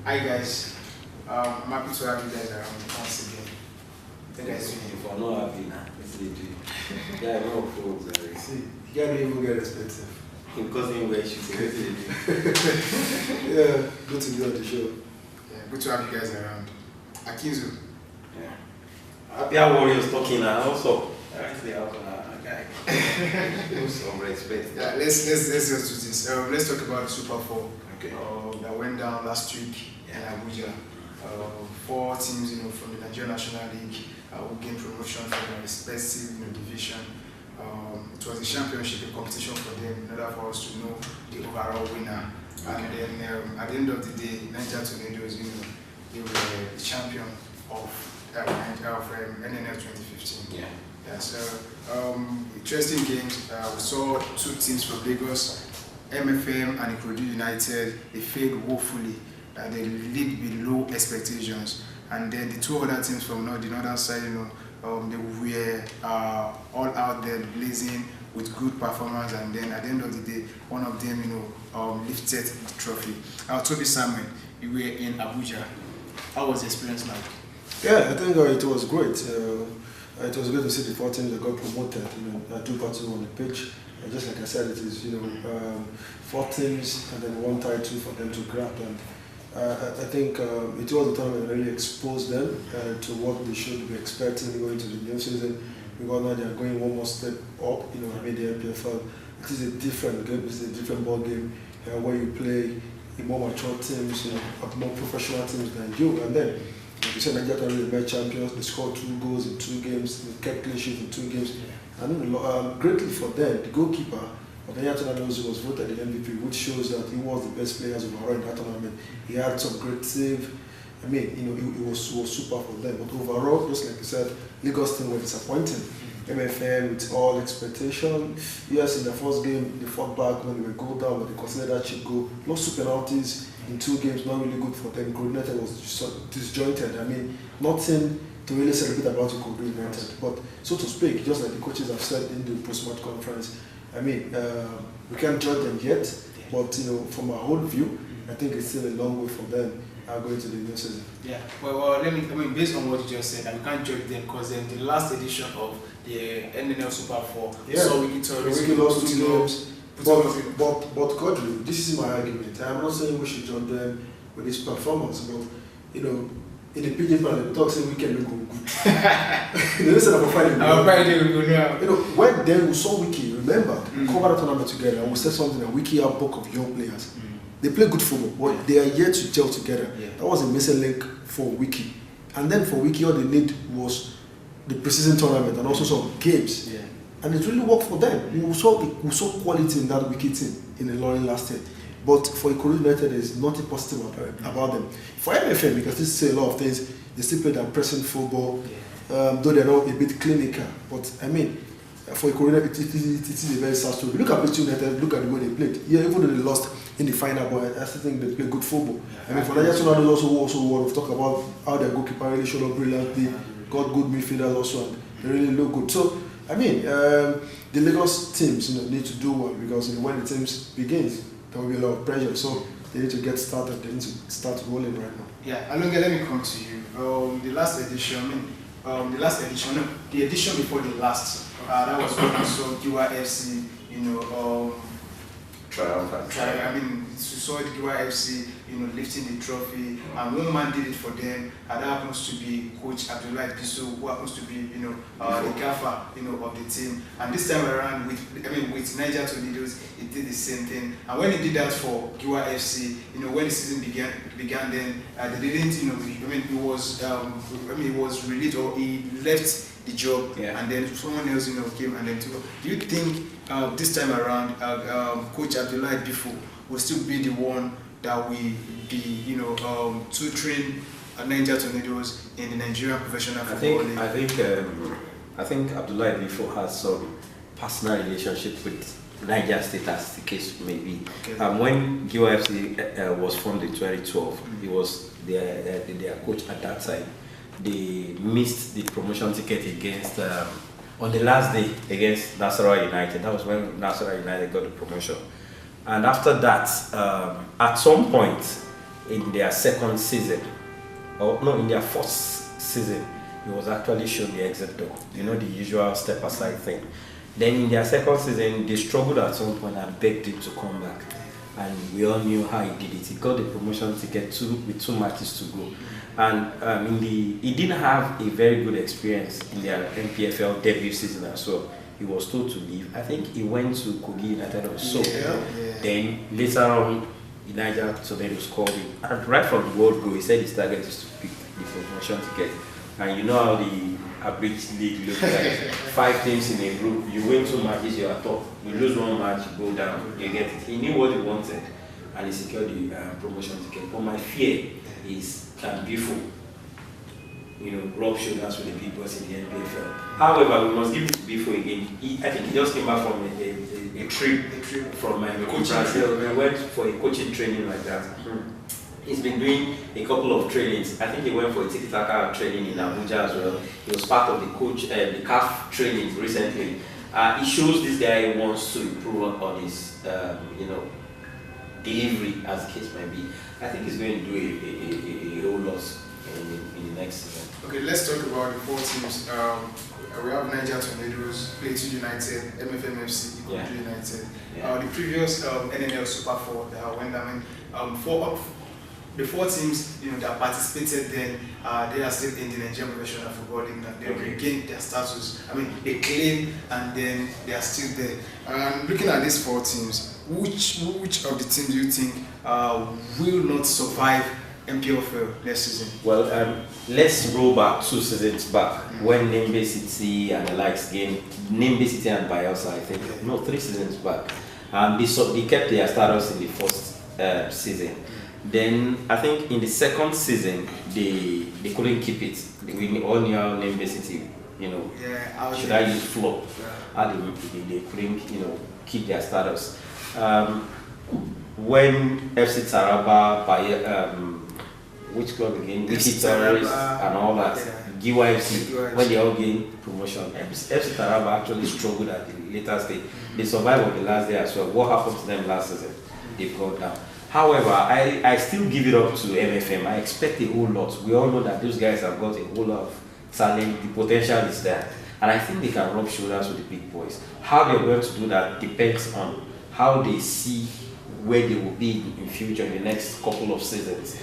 Hi guys, I'm happy to have you guys around once again. Thank you guys. If I'm not happy now, it's legit. Yeah, no folks. See, you can't even get respectful. Because in where she's getting Yeah, good to be on the show. Yeah, good to have you guys around. Akinzu. Yeah. Happy Warriors talking now also. Actually, also a guy. Some respect. Yeah, let's just do this. Let's talk about the Super 4. Okay. That went down last week in Abuja. 4 teams, from the Nigerian National League who gained promotion from their respective, division. It was a championship, a competition for them in order for us to know the overall winner. Okay. And then at the end of the day, Niger Tornadoes, they were the champion of NNL 2015. Yeah. Yeah. So interesting games. We saw 2 teams from Lagos, MFM and Ikorodu United. They failed woefully. They lead below expectations, and then the 2 other teams from the northern side, they were all out there blazing with good performance, and then at the end of the day, one of them, lifted the trophy. Toby Samuel, you were in Abuja. How was the experience like? Yeah, I think it was great. It was good to see the 4 teams that got promoted. 2 parties on the pitch. And just like I said, it is 4 teams and then 1 title for them to grab. And I think it was the tournament that really exposed them to what they should be expecting going to the new season. Because now they are going one more step up. The NPFL. It is a different game. It's a different ball game where you play in more mature teams, more professional teams than you. And then, like you said, Niger Tornadoes were champions. They scored 2 goals in 2 games. They kept clean sheet in 2 games. And greatly for them, the goalkeeper of Niger Tornadoes was voted the MVP, which shows that he was the best players overall in that tournament. He had some great save. I mean, it was super for them. But overall, just like you said, Lagos team were disappointing. MFM with all expectation. Yes, in the first game, they fought back when they were goal down, but they considered that cheap goal. Lost 2 penalties in 2 games, not really good for them. Ikorodu United was disjointed. I mean, nothing to really celebrate about Ikorodu United. But so to speak, just like the coaches have said in the post-match conference, I mean, we can't judge them yet, but from our whole view, I think it's still a long way for them going to the new season. Yeah. Well, based on what you just said, we can't judge them because the last edition of the NNL Super 4, so we lost 2 games. But Kodri, this is my argument. I'm not saying we should judge them with this performance, but in the PG plan, they talk saying we can look good. They said about Friday. When then we saw Wiki, remember, cover the tournament together, and we said something that Wiki have bulk of young players. They play good football, but they are yet to gel together. Yeah. That was a missing link for Wiki. And then for Wiki, all they need was the preseason tournament and also some games. Yeah. And it really worked for them. We saw quality in that Wiki team in the Lorry last year. But for Ikorodu United, there is nothing positive about them. For MFM, you can still say a lot of things. They still play that pressing football, though they're not a bit clinical. But I mean, for Ikorodu, it is a very sad story. Look at Plateau United, look at the way they played. Yeah, even though they lost in the final, but I still think they play good football. I mean, for Niger Tornadoes we've talked about how their goalkeeper really showed up brilliantly, got good midfielders also, and they really look good. So, I mean, the Lagos teams need to do well because when the teams begins, there will be a lot of pressure. So they need to get started. They need to start rolling right now. Yeah, Alonga, let me come to you. The edition before the last, that was when we saw Giwa FC, triumphant. I mean, we saw Giwa FC, lifting the trophy, and one man did it for them, and that happens to be Coach Abdullahi Piso, who happens to be, the gaffer, of the team. And this time around, with Niger Tornadoes, he did the same thing. And when he did that for Giwa FC, when the season began, then they didn't, he was released or he left the job, and then someone else, came and then took over. Do you think this time around, Coach Abdullahi Bifo will still be the one that will be, tutoring Niger Tornadoes in the Nigerian professional football league? I think Abdullahi Bifo has some personal relationship with Niger State, as the case may be. Okay. When Giwa FC was formed in 2012, he was their coach at that time. They missed the promotion ticket against on the last day against Nasarawa United. That was when Nasarawa United got the promotion. And after that, at some point, in their second season, or no, in their first season, he was actually shown the exit door. You know, the usual step aside thing. Then in their second season, they struggled at some point and begged him to come back. And we all knew how he did it. He got the promotion ticket with 2 matches to go. And he didn't have a very good experience in their NPFL debut season as well. He was told to leave. I think he went to Kogi United or so. Then later on, Niger Tornadoes called him. And right from the word go, he said his target is to pick the promotion ticket. And you know how the abridged league looks like. 5 teams in a group, you win 2 matches, you are top. You lose 1 match, you go down, you get it. He knew what he wanted and he secured the promotion ticket. But my fear is, can Bifo, rub shoulders with the big boss in the NPFL. However, we must give it to Bifo again. I think he just came back from a trip from Brazil. He went for a coaching training like that. He's been doing a couple of trainings. I think he went for a tiki-taka training in Abuja as well. He was part of the CAF training recently. It shows this guy wants to improve on his, delivery, as the case might be. I think he's going to do a whole lot in the next season. Okay, let's talk about the 4 teams. We have Niger Tornadoes, Plateau United, MFMFC, Ikorodu United. The previous NNL Super 4 that went down. The 4 teams, that participated then, they are still in the Nigerian Professional Football League. They regained their status. They claim and then they are still there. Looking at these 4 teams, which of the teams do you think will not survive NPFL next season? Well, let's roll back 2 seasons back when Nimbe City and the likes game. Nimbe City and Bayelsa, I think. No, 3 seasons back. They kept their status in the first season. Then I think in the second season they couldn't keep it. We all knew how Nimbe City, should I use flop? How they couldn't, keep their status. When FC Taraba, which club again? Niger Tornadoes and all that. Giwa FC, when they all gained promotion. FC Taraba actually struggled at the later stage. They survived on the last day as well. What happened to them last season? They've gone down. However, I still give it up to MFM. I expect a whole lot. We all know that those guys have got a whole lot of talent. The potential is there. And I think they can rub shoulders with the big boys. How they're going to do that depends on how they see where they will be in future in the next couple of seasons.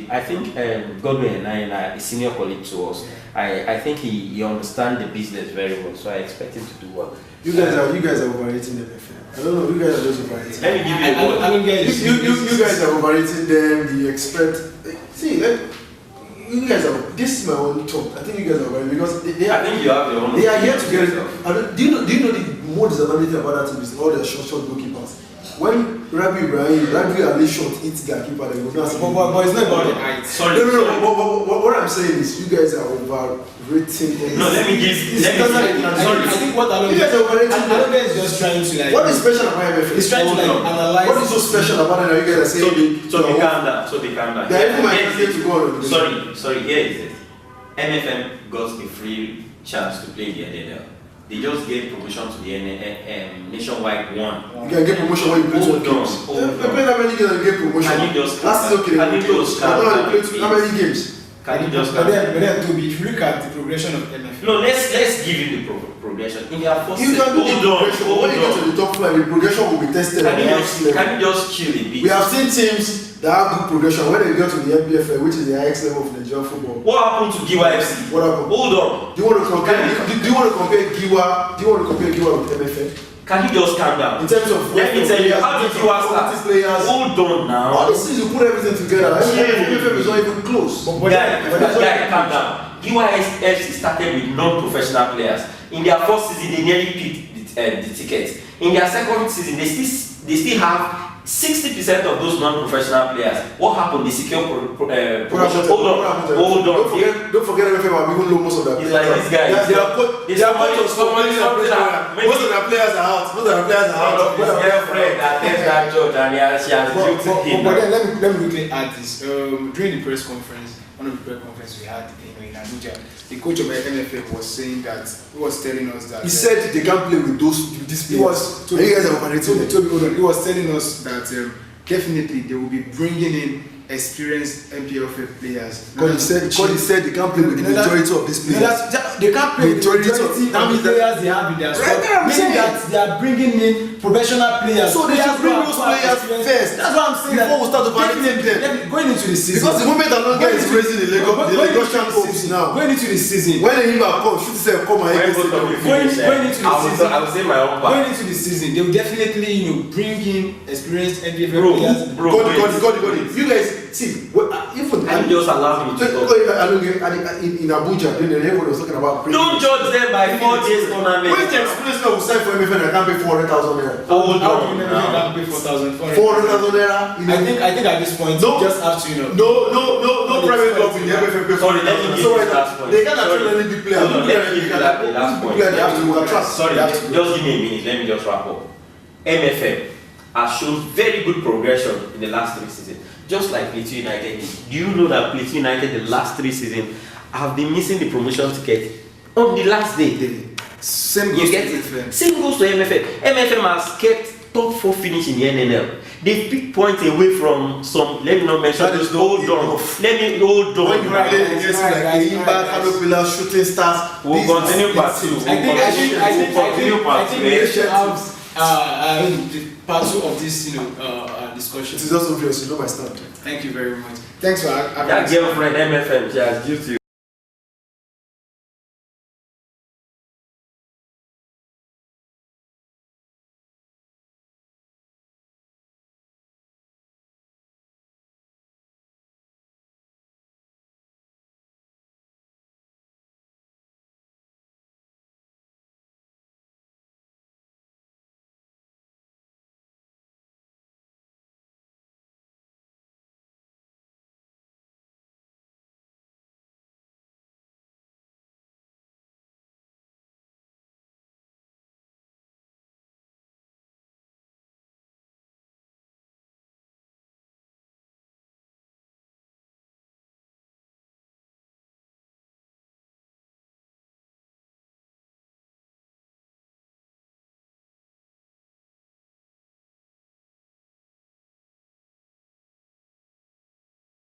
I think Godwin and I a senior colleague to us. I think he understands the business very well, so I expect him to do well. You guys are overrating the MFM. I don't know, you guys are just overrating. Let me give you a word. You guys are overrating them, the expert. See, you guys are, this is my own thought. I think you guys are overrating because I think you have your own. They are here to get it. Do you know the more disadvantage about that team is all the short goalkeepers. When Rabi Ali shot hits the keeper, they go down. But it's not about the height. Sorry. No. What I'm saying is, you guys are overrating them. No, let me give. I think what you guys are overrating. Alonga is just trying to like. What is special about MFL? He's trying to analyze. What is so special about it? You guys are saying. So they calm down. They even might to go on. Sorry. Here is it. MFM got a free chance to play in the NNL. They just gave promotion to the nationwide one. You can get promotion when you play 2 games. They play how many games and get promotion? Can you just last season, can you just how many games? Can you just but then Toby, if you look at the progression of MFL. No, let's give you the progression. In their first you can do the progression, but when you get to the top flight, the progression will be tested. Can you just chill a bit? We have seen teams that have good progression when they get to the NPFL, which is the highest level of Nigerian football. What happened to Giwa FC? What happened? Hold on. Do you want to compare Giwa with MFL? Can you just calm down? In terms of let me tell you, how did Giwa start? Hold on now. All this is you put everything together. MFL is not even close. Guy, calm down. Giwa FC started with non-professional players. In their first season, they nearly picked the tickets. In their second season, they still have 60% of those non-professional players. What happened? They secure promotion. Hold on. Don't forget MFM have even low most of their players. It's like this guy. Most of their players are out. His girlfriend attends that church and she has guilty him. But then let me quickly add this. During the press conference, one of the press conferences we had in Abuja, the coach of the NFF was saying that he was telling us that he said they can't play with these players. You guys are overrating. He was telling us that definitely they will be bringing in experienced NPFL players. God said they can't play with the majority of these players. They can't play with the majority of the players they have in their squad. Meaning that they are bringing in professional players. So they should bring those players first. That's what I'm saying. Before we start to validate them. Going into the season. Because the moment Alonga is raising the Lagosian hopes now. Going into the season. When the River come, shoot himself, come and going into the season. I will say my own part. Going into the season, they will definitely bring in experienced NPFL players. God. You guys see, even and just allow me to talk. In Abuja, then everyone was talking about. Don't judge them by 4 days tournament. When the experience now will sign for MFN, I can't pay 400,000 naira. Hold How on do you now. pay 4,000? 400,000 naira. I think at this point, No. you just have to No private club in the MFN pay. Sorry, let me give you the last point. They can't actually let the player. Hold on, let me give you the last point. They have to trust. Sorry, just give me a minute. Let me just wrap up. MFM has shown very good progression in the last 3 seasons, just like Plateau United. Do you know that Plateau United the last 3 seasons have been missing the promotion ticket on the last day? Same You goes get to it? MFM. Same goes to MFM. MFM has kept top 4 finish in the NNL. They pick points away from some. Let me not mention. That is hold not on. enough. Let me hold on. When you play against like Imba, Canopilla, Shooting Stars, We'll continue part 2. I think we should have part 2 of this, discussion. It is just obvious, you know my stand. Thank you very much. Thanks for having That us. girlfriend MFM, she has due to